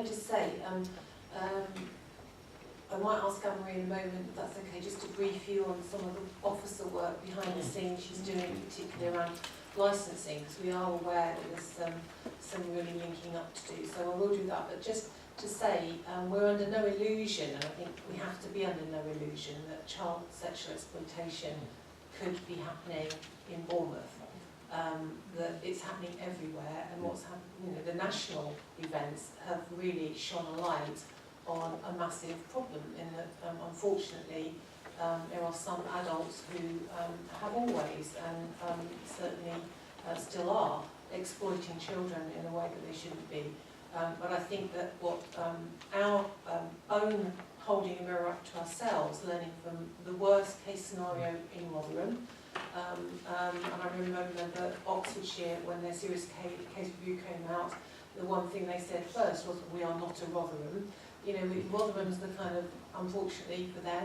I just say, I might ask Anne-Marie in a moment if that's okay, just to brief you on some of the officer work behind the scenes she's doing, particularly around licensing, because we are aware that there's some really linking up to do. So I will do that, but just to say, we're under no illusion, and I think we have to be under no illusion, that child sexual exploitation could be happening in Bournemouth. That it's happening everywhere, and what's happening, the national events have really shone a light on a massive problem in that, unfortunately, there are some adults who have always and certainly still are exploiting children in a way that they shouldn't be. But I think that what our own holding a mirror up to ourselves, learning from the worst case scenario in Rotherham, and I remember that Oxfordshire, when their serious case review came out, the one thing they said first was that we are not a Rotherham. You know, Rotherham's the kind of, unfortunately for them,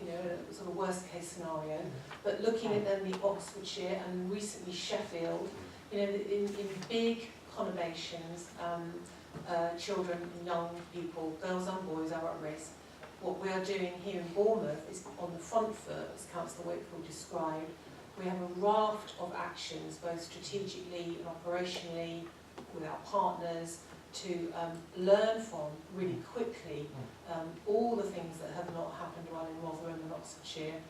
you know, a sort of worst case scenario. But looking at then the Oxfordshire and recently Sheffield, you know, in big conurbations, children, young people, girls and boys are at risk. What we are doing here in Bournemouth is on the front foot, as Councillor Wakefield described. We have a raft of actions, both strategically and operationally, with our partners, to learn from really quickly all the things that have not happened well in Rotherham and Oxfordshire,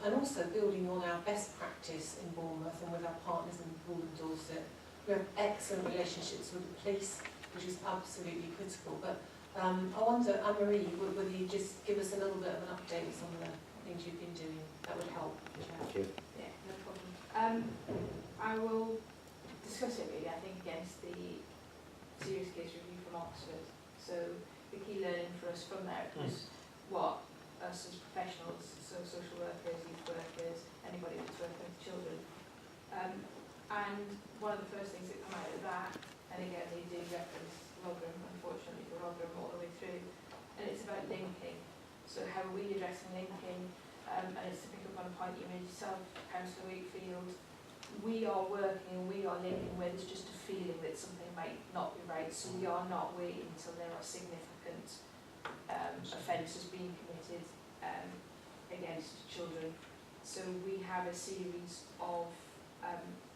and also building on our best practice in Bournemouth and with our partners in Poole and Dorset. We have excellent relationships with the police, which is absolutely critical. But I wonder, Anne-Marie, whether you just give us a little bit of an update on some of the things you've been doing. That would help. Thank you. Yeah, no problem. I will discuss it really, I think, against the serious case review from Oxford. So the key learning for us from there was what us as professionals, so social workers, youth workers, anybody that's working with children. And one of the first things that come out of that, and again they do reference Rotherham, unfortunately for Rotherham all the way through, and it's about linking. So how are we addressing linking? And it's to pick up on a point you made yourself, Councillor Wakefield. We are working and we are linking where there's just a feeling that something might not be right, so we are not waiting until there are significant offences being committed against children. So we have a series of,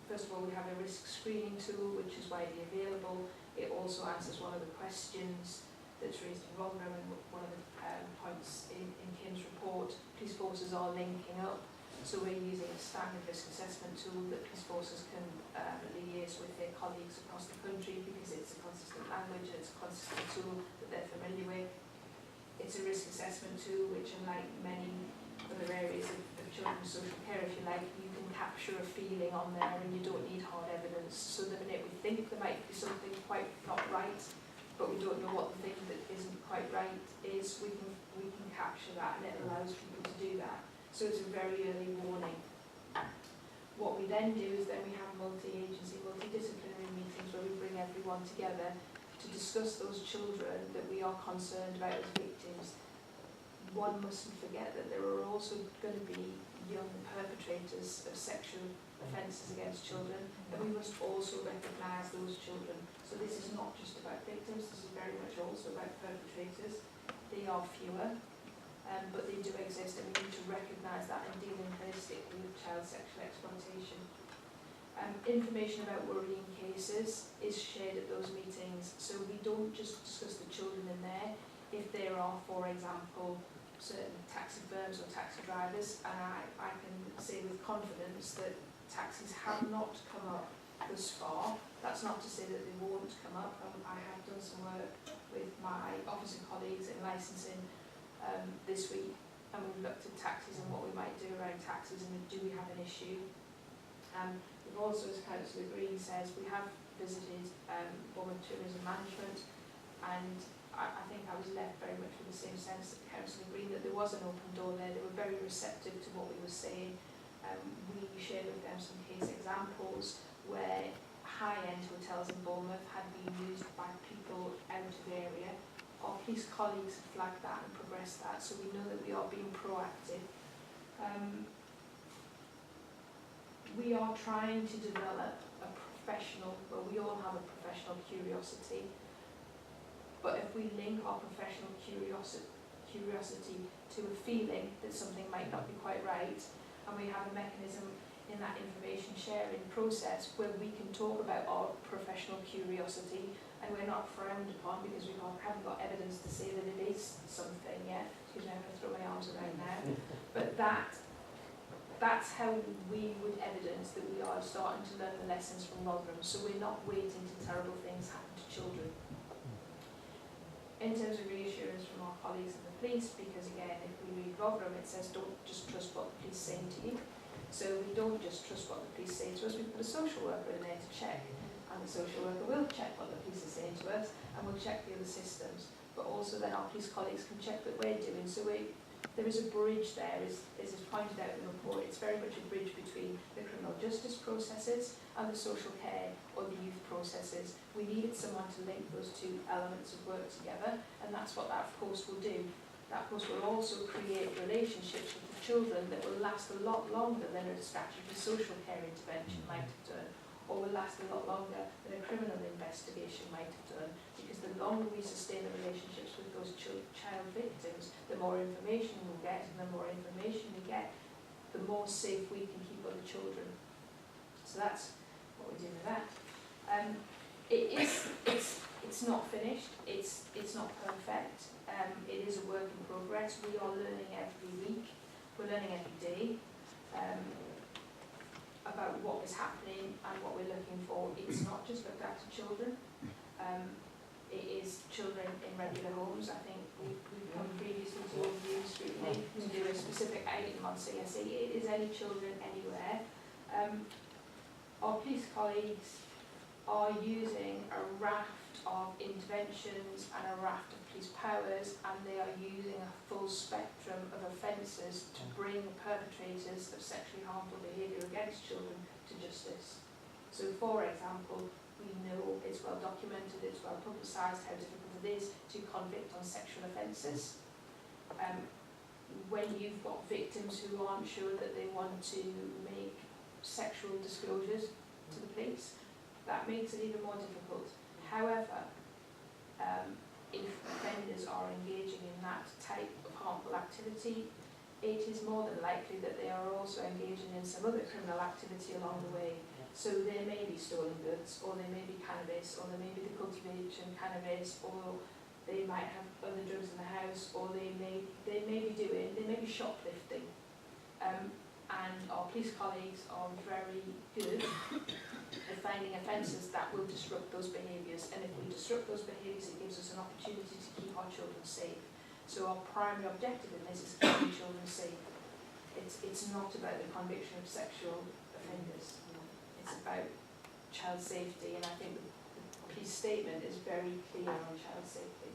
first of all, we have a risk screening tool which is widely available. It also answers one of the questions that's raised in Rotherham, and one of the points in Kim's report. Police forces are linking up. So we're using a standard risk assessment tool that police forces can liaise with their colleagues across the country, because it's a consistent language and it's a consistent tool that they're familiar with. It's a risk assessment tool which, unlike many other areas of children's social care, if you like, you can capture a feeling on there and you don't need hard evidence. So the minute we think there might be something quite not right, but we don't know what the thing that isn't quite right is, we can capture that, and it allows people to do that. So it's a very early warning. What we then do is then we have multi-agency, multidisciplinary meetings where we bring everyone together to discuss those children that we are concerned about as victims. One mustn't forget that there are also going to be young perpetrators of sexual offences against children, and we must also recognise those children. So this is not just about victims, this is very much also about perpetrators. They are fewer, but they do exist, and we need to recognise that and deal holistically with child sexual exploitation. Information about worrying cases is shared at those meetings, so we don't just discuss the children in there. If there are, for example, certain taxi firms or taxi drivers, and I can say with confidence that taxis have not come up thus far. That's not to say that they won't come up. I have done some work with my officer colleagues in licensing this week, and we've looked at taxis and what we might do around taxis, and do we have an issue. We've also, as Councillor Green says, we have visited Bournemouth Tourism Management, and I think I was left very much with the same sense that Councillor Green, that there was an open door there. They were very receptive to what we were saying. We shared with them some case examples where high-end hotels in Bournemouth had been used by people out of the area. Our police colleagues have flagged that and progressed that, so we know that we are being proactive. We are trying to develop a professional, well, we all have a professional curiosity. we link our professional curiosity to a feeling that something might not be quite right, and we have a mechanism in that information sharing process where we can talk about our professional curiosity, and we're not frowned upon because we haven't got evidence to say that it is something yet. Excuse me, I'm going to throw my arms around now. But that's how we would evidence that we are starting to learn the lessons from Rotherham, so we're not waiting till terrible things happen to children. In terms of reassurance from our colleagues in the police, because again, if we read Rotherham, it says don't just trust what the police say to you. So we don't just trust what the police say to us, we put a social worker in there to check, and the social worker will check what the police are saying to us, and we'll check the other systems, but also then our police colleagues can check that we're doing. So there is a bridge there, as is pointed out in the report. It's very much a bridge between the criminal justice processes and the social care or the youth processes. We needed someone to link those two elements of work together, and that's what that post will do. That post will also create relationships with the children that will last a lot longer than a statutory social care intervention might have done, or will last a lot longer than a criminal investigation might have done, because the longer we sustain the relationships with those child victims, the more information we'll get, and the more information we get, the more safe we can keep other children. So that's what we're doing with that. It's not finished, it's not perfect, it is a work in progress. We are learning every week, we're learning every day about what is happening and what we're looking for. It's not just looked after children, it is children in regular homes. I think we've come previously to review Scrutiny to do a specific item on CSE. It is any children anywhere. Our police colleagues are using a raft of interventions and a raft of police powers, and they are using a full spectrum of offences to bring perpetrators of sexually harmful behaviour against children to justice. So, for example, we know it's well documented, it's well publicised how difficult it is to convict on sexual offences. When you've got victims who aren't sure that they want to make sexual disclosures to the police, that makes it even more difficult. However, if offenders are engaging in that type of harmful activity, it is more than likely that they are also engaging in some other criminal activity along the way. So there may be stolen goods, or there may be cannabis, or there may be the cultivation of cannabis, or they might have other drugs in the house, or they may be shoplifting. And our police colleagues are very good at finding offences that will disrupt those behaviours, and if we disrupt those behaviours, it gives us an opportunity to keep our children safe. So our primary objective in this is keeping children safe. It's not about the conviction of sexual offenders. It's about child safety, and I think the police statement is very clear on child safety.